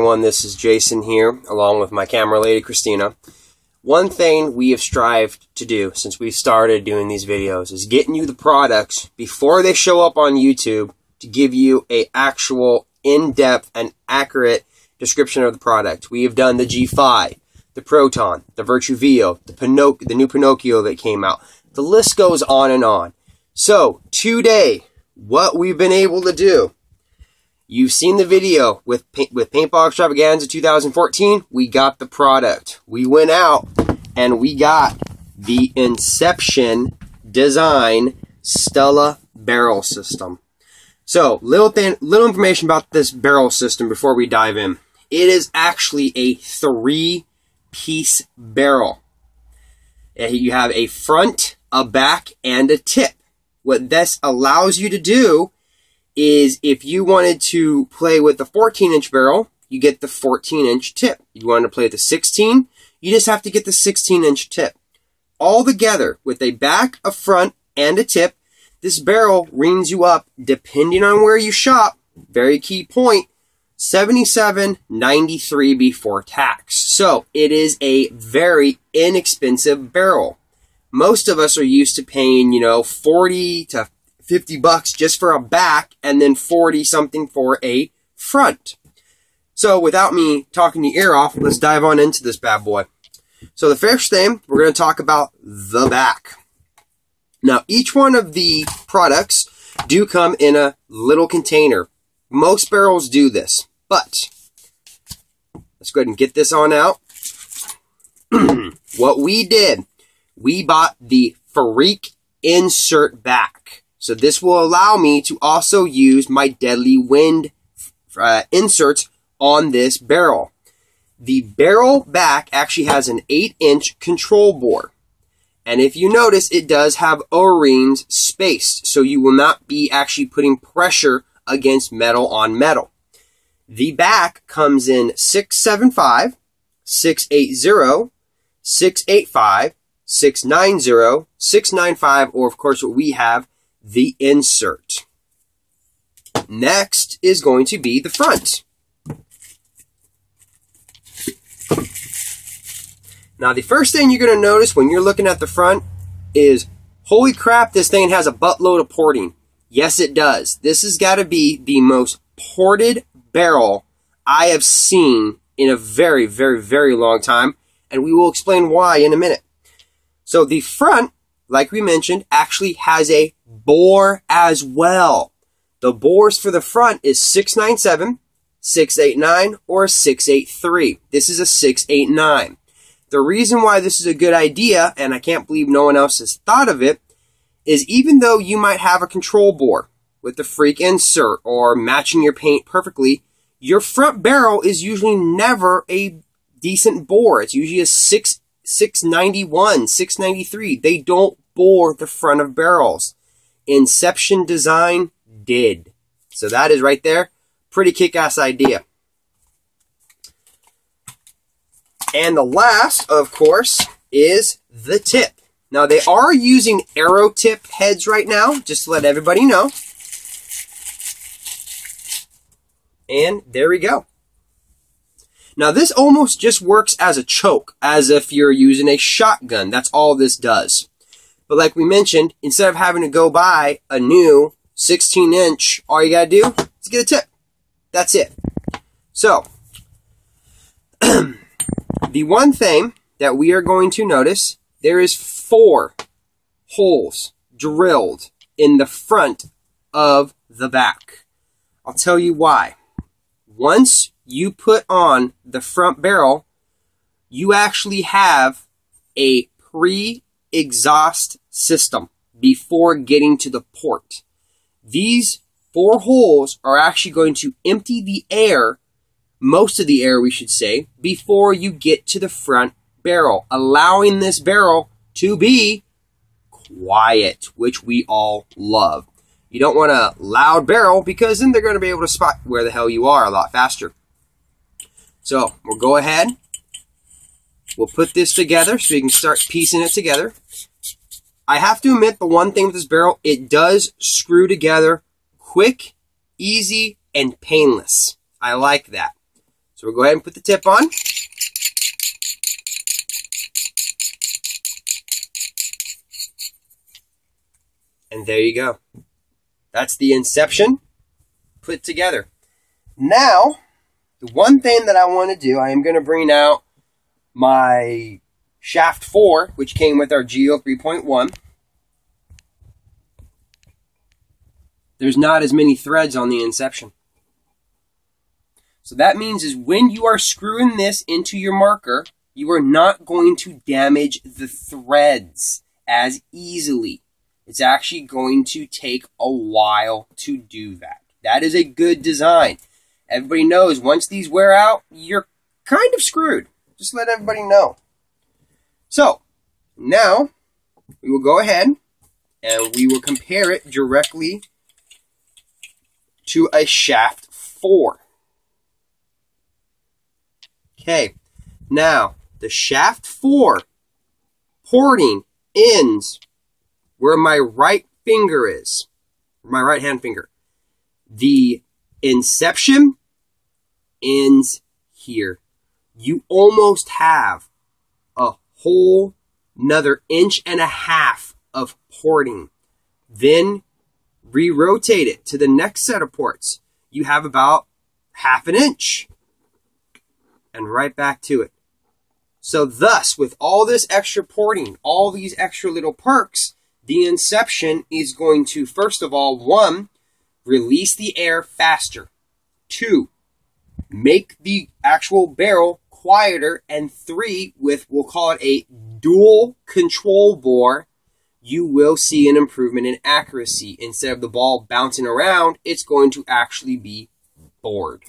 Everyone, this is Jason here, along with my camera lady, Christina. One thing we have strived to do since we started doing these videos is getting you the products before they show up on YouTube to give you an actual in-depth and accurate description of the product. We have done the G5, the Proton, the Virtue Vio, the new Pinocchio that came out. The list goes on and on. So, today, what we've been able to do, you've seen the video with Paintball Extravaganza 2014. We got the product. We went out and we got the Inception Desings Stella Barrel system. So, little information about this barrel system before we dive in. It is actually a 3-piece barrel. You have a front, a back, and a tip. What this allows you to do is if you wanted to play with the 14-inch barrel, you get the 14-inch tip. You wanted to play with the 16, you just have to get the 16-inch tip. All together, with a back, a front, and a tip, this barrel rings you up, depending on where you shop, very key point, $77.93 before tax. So, it is a very inexpensive barrel. Most of us are used to paying, $40 to $50 just for a back and then 40 something for a front. So without me talking your ear off, let's dive on into this bad boy. So the first thing, we're going to talk about the back. Now, each one of the products do come in a little container. Most barrels do this, but let's go ahead and get this on out. What we did, we bought the Freak Insert Back. So this will allow me to also use my Deadly Wind inserts on this barrel. The barrel back actually has an 8-inch control bore. And if you notice, it does have O-rings spaced, so you will not be actually putting pressure against metal on metal. The back comes in 675, 680, 685, 690, 695, or of course what we have, the insert. Next is going to be the front. Now the first thing you're going to notice when you're looking at the front is, holy crap, this thing has a buttload of porting. Yes, it does. This has got to be the most ported barrel I have seen in a very, very, very long time, and we will explain why in a minute. So the front, like we mentioned, actually has a bore as well. The bores for the front is 697, 689, or 683. This is a 689. The reason why this is a good idea, and I can't believe no one else has thought of it, is even though you might have a control bore with the Freak insert or matching your paint perfectly, your front barrel is usually never a decent bore. It's usually a 691, 693. They don't bore the front of barrels. Inception Design did. So that is right there. Pretty kick-ass idea. And the last, of course, is the tip. Now, they are using arrow tip heads right now, just to let everybody know. And there we go. Now, this almost just works as a choke, as if you're using a shotgun. That's all this does. But like we mentioned, instead of having to go buy a new 16-inch, all you got to do is get a tip. That's it. So, the one thing that we are going to notice, there is 4 holes drilled in the front of the back. I'll tell you why. Once you put on the front barrel, you actually have a pre-exhaust system before getting to the port. These 4 holes are actually going to empty the air, most of the air we should say, before you get to the front barrel, allowing this barrel to be quiet, which we all love. You don't want a loud barrel because then they're going to be able to spot where the hell you are a lot faster. So we'll go ahead. We'll put this together so we can start piecing it together. I have to admit the one thing with this barrel, it does screw together quick, easy, and painless. I like that. So we'll go ahead and put the tip on. And there you go. That's the Inception put together. Now, the one thing that I want to do, I am going to bring out my Shaft 4, which came with our Geo 3.1. There's not as many threads on the Inception. So that means is when you are screwing this into your marker, you are not going to damage the threads as easily. It's actually going to take a while to do that. That is a good design. Everybody knows once these wear out, you're kind of screwed. Just let everybody know. So, now we will go ahead and we will compare it directly to a Shaft 4. Okay, now the Shaft 4 porting ends where my right finger is, my right hand finger. The Inception ends here. You almost have a whole another 1.5 inches of porting. Then re-rotate it to the next set of ports. You have about 1/2 inch. And right back to it. So thus, with all this extra porting, all these extra little perks, the Inception is going to, first of all, 1, release the air faster. 2, make the actual barrel quieter. And 3, with, we'll call it a dual control bore, you will see an improvement in accuracy. Instead of the ball bouncing around, it's going to actually be bored.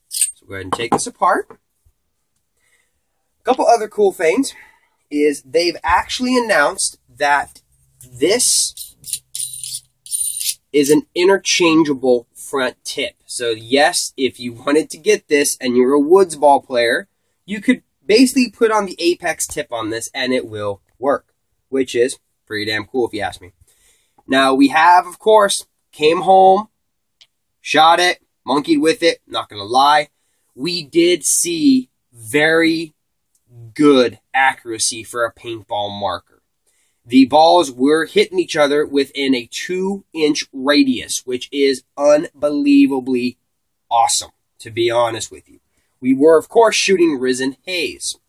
So go ahead and take this apart. A couple other cool things is they've actually announced that this is an interchangeable front tip. So yes, if you wanted to get this and you're a woods ball player, you could basically put on the apex tip on this and it will work, which is pretty damn cool if you ask me. Now we have, of course, came home, shot it, monkeyed with it, not gonna lie. We did see very good accuracy for a paintball marker. The balls were hitting each other within a 2-inch radius, which is unbelievably awesome, to be honest with you. We were, of course, shooting Risen Haze.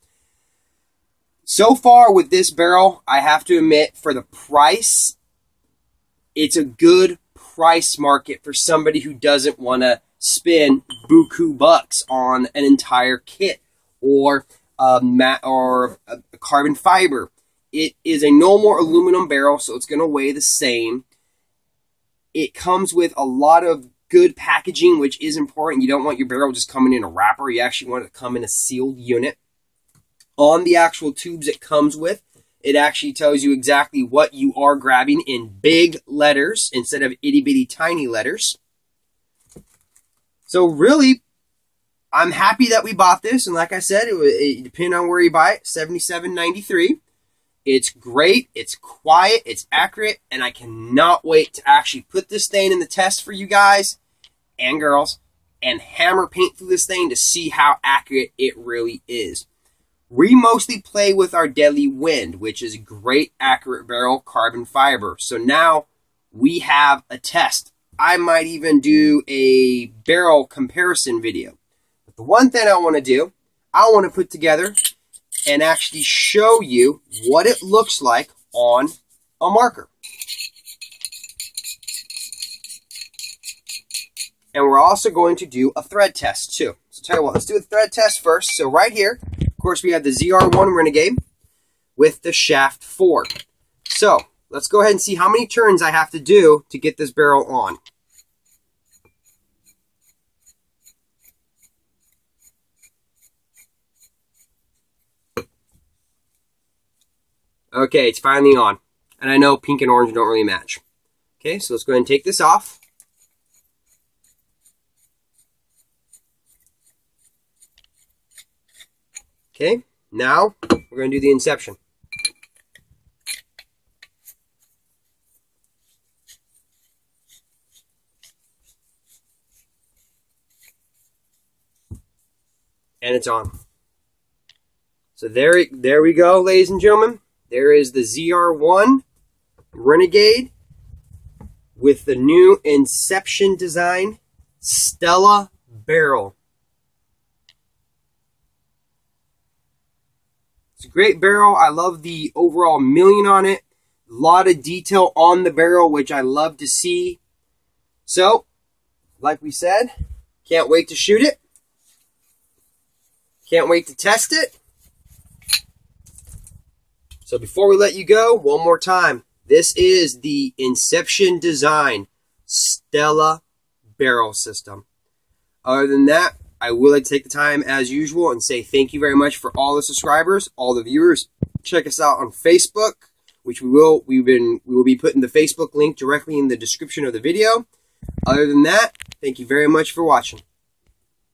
So far with this barrel, I have to admit, for the price, it's a good price market for somebody who doesn't want to spend buku bucks on an entire kit or a carbon fiber. It is a no more aluminum barrel, so it's going to weigh the same. It comes with a lot of good packaging, which is important. You don't want your barrel just coming in a wrapper. You actually want it to come in a sealed unit. On the actual tubes it comes with, it actually tells you exactly what you are grabbing in big letters instead of itty-bitty tiny letters. So really, I'm happy that we bought this. And like I said, it depending on where you buy it, $77.93. It's great, it's quiet, it's accurate, and I cannot wait to actually put this thing in the test for you guys and girls and hammer paint through this thing to see how accurate it really is. We mostly play with our Deadly Wind, which is a great accurate barrel carbon fiber. So now we have a test. I might even do a barrel comparison video. But the one thing I want to do, I want to put together and actually show you what it looks like on a marker. And we're also going to do a thread test too. So tell you what, let's do a thread test first. So right here, of course, we have the ZR1 Renegade with the Shaft 4. So let's go ahead and see how many turns I have to do to get this barrel on. Okay, it's finally on. And I know pink and orange don't really match. Okay, so let's go ahead and take this off. Okay, now we're going to do the Inception. And it's on. So there we go, ladies and gentlemen. There is the ZR1 Renegade with the new Inception Designs Stella Barrel. It's a great barrel. I love the overall milling on it. A lot of detail on the barrel, which I love to see. So, like we said, can't wait to shoot it. Can't wait to test it. So before we let you go, one more time. This is the Inception Designs Stella Barrel system. Other than that, I would like to take the time as usual and say thank you very much for all the subscribers, all the viewers. Check us out on Facebook, which we will be putting the Facebook link directly in the description of the video. Other than that, thank you very much for watching.